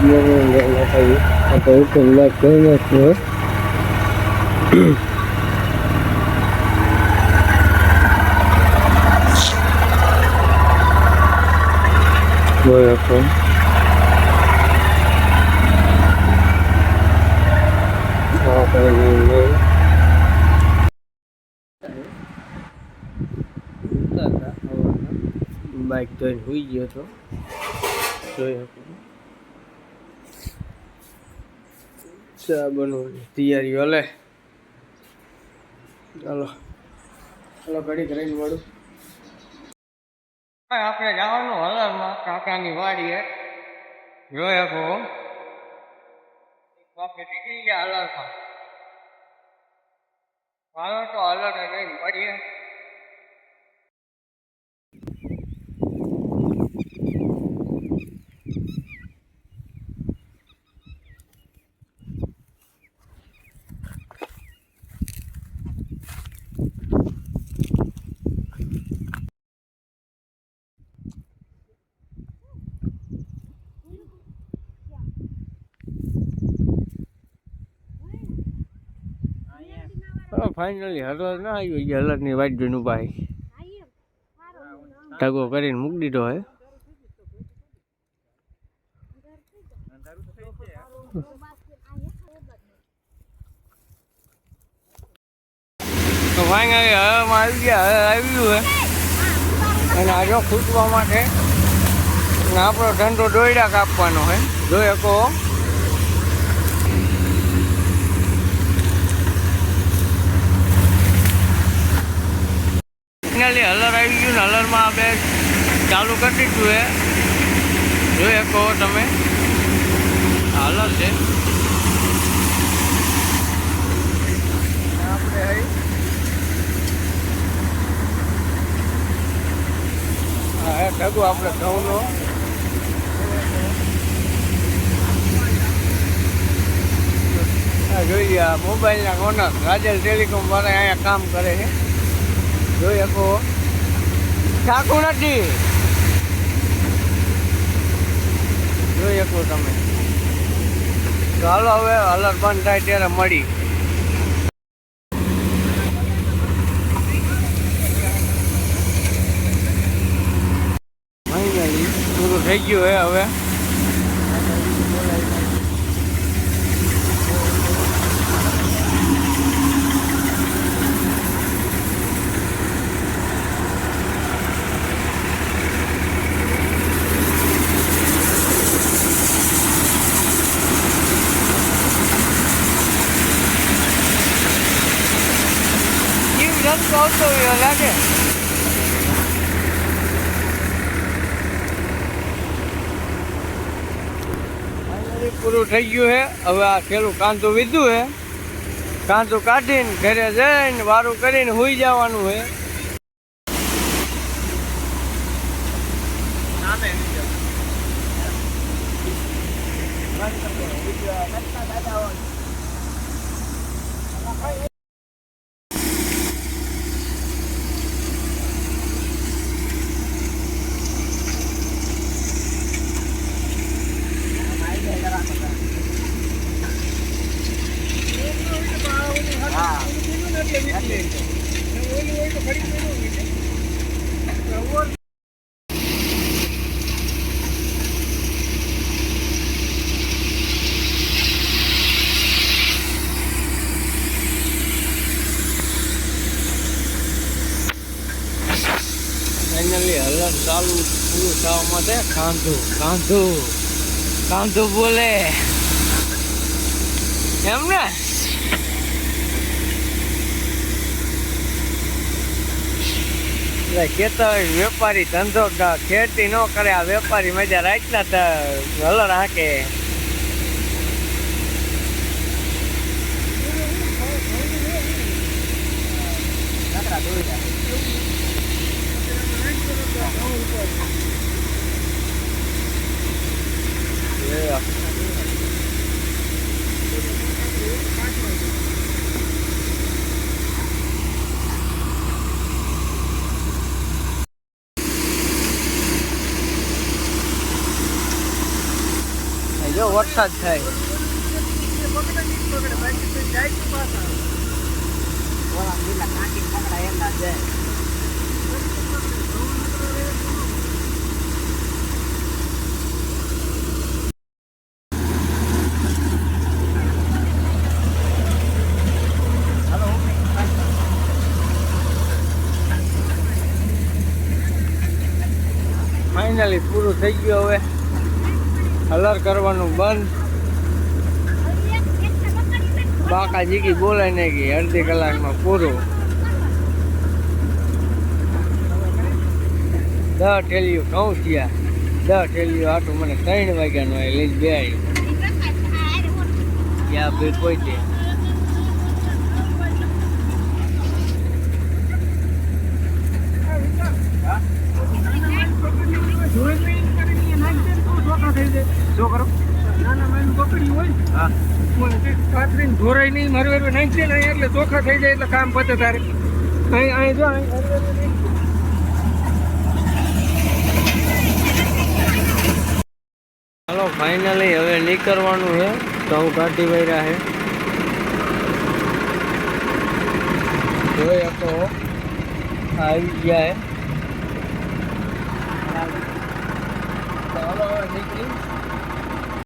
Good morning માતાજી. આપણે ઉપર લાઈક કરી નાખ્યું હોય આપણે બાઇક ધોઈને સુઈ ગયો હતો. જોઈ ચા બનવાની તૈયારી હલે. ચાલો ચાલો ઘડી કરીને મળું. આપણે જવાનું હલરમાં કાકાની વાડીએ. જોઈ શકો નીકળી ગયા હલરમાં. હાલો તો હલર જઈને મળીએ. ફાઇનલી હલર ના આવ્યો. હલરની વાઈટ જોઈને ઉભા ઢગો કરીને મૂકી દીધો હે. તો ફાઇનલી હલરમાં આવી ગયા. આવ્યું હે અને આજો ખૂટવા માટે આપણો ધંધો દોયડા કાપવાનો હે. જોઈ શકો ફાઇનલી હલર આવી ગયું ને હલરમાં આપણે ચાલુ કરી દીધું હે. જોઈ શકો તમે હલર છે આપણે હા ઢગો આપણે ઘઉંનો જોઈએ. આ મોબાઈલના ઓનર રાજલ ટેલિકોમ વાળા અહીંયા કામ કરે છે. જોઈ શકો ઠાકુર નથી. જોઈ શકો તમે. ચાલો હવે હલર બંધ થાય ત્યારે મળી. પૂરું થઈ ગયું હે. હવે આવતો લાગે. પૂરું થઈ ગયું હે. હવે આ છેલ્લું કાંતું વીધું હે. કાંતું કાઢીને ઘરે જઈને વારું કરીને સુઈ જવાનું હે. ફાઇનલી હલર ચાલુ પૂરું થવા માટે કાંધું કાંધું કાંધું બોલે એમ ને. ખેતર વેપારી ધંધો ખેતી ન કરે. આ વેપારી મજા રાખતા હલર હાકે. જો વરસાદ થાય. ફાઇનલી પૂરું થઈ ગયું. હવે કલર કરવાનું બંધ. બાકા જીકી બોલાય નહીં ગઈ. અડધી કલાકમાં પૂરું. 10 ઠેલીઓ ઘઉં થયા. 10 ઠેલીઓ આટું મને 3 વાગ્યાનું હોય લઈને બે આવી. ત્યાં બે કોઈ દે. છોકરો નાના માનું પકડી હોય હા કાતરીને ધોરાય નહીં મારું નાખી દે ને એટલે ચોખા થઈ જાય એટલે કામ પતે તારે અહીં જો હાલો ફાઇનલી હવે નીકળવાનું છે. ઘઉં કાઢી વાર્યા છે. જોઈ શકો આવી ગયા છે. ચાલો હવે નીકળી.